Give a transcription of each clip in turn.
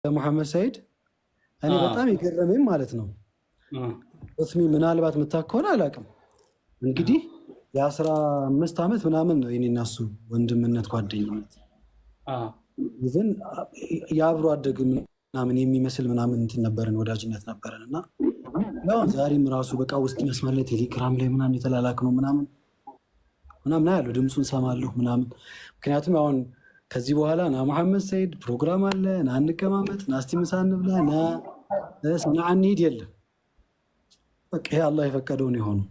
ሙሐመድ ሰይድ እኔ በጣም የገረመኝ ማለት ነው እስሚ ምናልባት ምታከሆነ አላውቅም እንግዲህ የ15 ዓመት ምናምን ነው የኔና እሱ ወንድምነት ጓደኝነት ይዘን ያብሮ አደግ ምናምን የሚመስል ምናምን እንትን ነበርን ወዳጅነት ነበረን እና ያው ዛሬም ራሱ በቃ ውስጥ መስመር ላይ ቴሌግራም ላይ ምናምን የተላላክ ነው ምናምን ያለው ድምፁን ሰማለሁ ምናምን ምክንያቱም አሁን ከዚህ በኋላ ና መሐመድ ሰይድ ፕሮግራም አለ ና እንቀማመጥ ና እስቲ ምሳ እንብላ ና እንሂድ የለም በቃ ይሄ አላህ የፈቀደውን የሆነው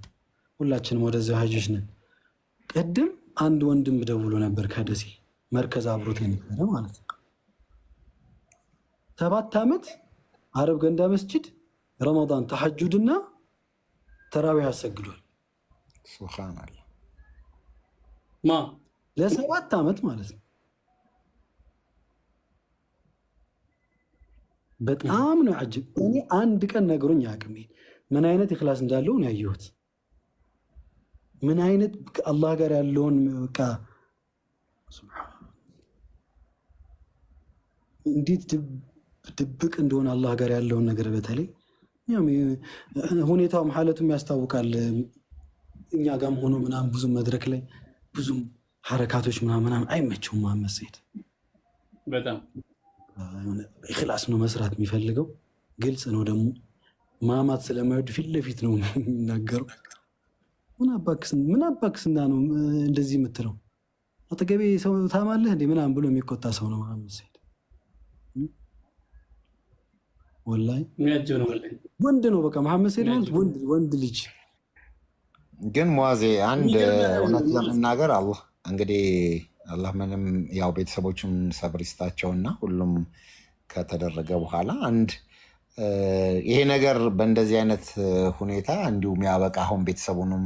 ሁላችንም ወደዚያው ሀጂሽ ነን። ቅድም አንድ ወንድም ደውሎ ነበር ከደሴ መርከዝ አብሮት የነበረ ማለት ነው 7 ዓመት አረብ ገንዳ መስጂድ ረመዳን ተሐጁድና ተራዊህ አሰግዷል። ሱብሃንአላህ ለ7 ዓመት ማለት ነው። በጣም ነው አጅብ። እኔ አንድ ቀን ነግሮኝ አያውቅም ምን አይነት ኢኽላስ እንዳለው ነው ያየሁት። ምን አይነት አላህ ጋር ያለውን በቃ እንዴት ድብቅ እንደሆነ አላህ ጋር ያለውን ነገር በተለይ ሁኔታውም ሐለቱም ያስታውቃል። እኛ ጋርም ሆኖ ምናምን ብዙ መድረክ ላይ ብዙ ሐረካቶች ምናምን አይመቸውም። መሐመድ ሰይድ በጣም ኢኽላስ ነው መስራት የሚፈልገው። ግልጽ ነው ደግሞ ማማት ስለማይወድ ፊት ለፊት ነው የሚናገረው። ምን አባክስና ነው እንደዚህ የምትለው? አጠገቤ ሰው ታማለህ እንዴ ምናምን ብሎ የሚቆጣ ሰው ነው መሐመድ ሰይድ። ወላሂ ወንድ ነው በቃ መሐመድ ሰይድ ማለት ወንድ ልጅ። ግን ሙአዜ አንድ እውነት ለመናገር አላህ እንግዲህ አላህ ምንም ያው ቤተሰቦችም ሰብር ይስጣቸውና ሁሉም ከተደረገ በኋላ አንድ ይሄ ነገር በእንደዚህ አይነት ሁኔታ እንዲሁም ያበቃ አሁን ቤተሰቡንም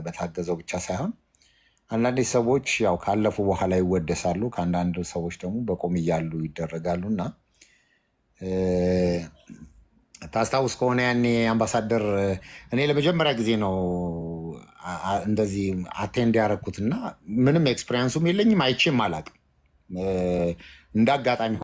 በታገዘው ብቻ ሳይሆን አንዳንድ ሰዎች ያው ካለፉ በኋላ ይወደሳሉ፣ ከአንዳንድ ሰዎች ደግሞ በቆም እያሉ ይደረጋሉና ታስታውስ ከሆነ ያኔ አምባሳደር እኔ ለመጀመሪያ ጊዜ ነው እንደዚህ አቴንድ ያደረኩትና ምንም ኤክስፔሪንሱም የለኝም አይቼም አላውቅም እንዳጋጣሚ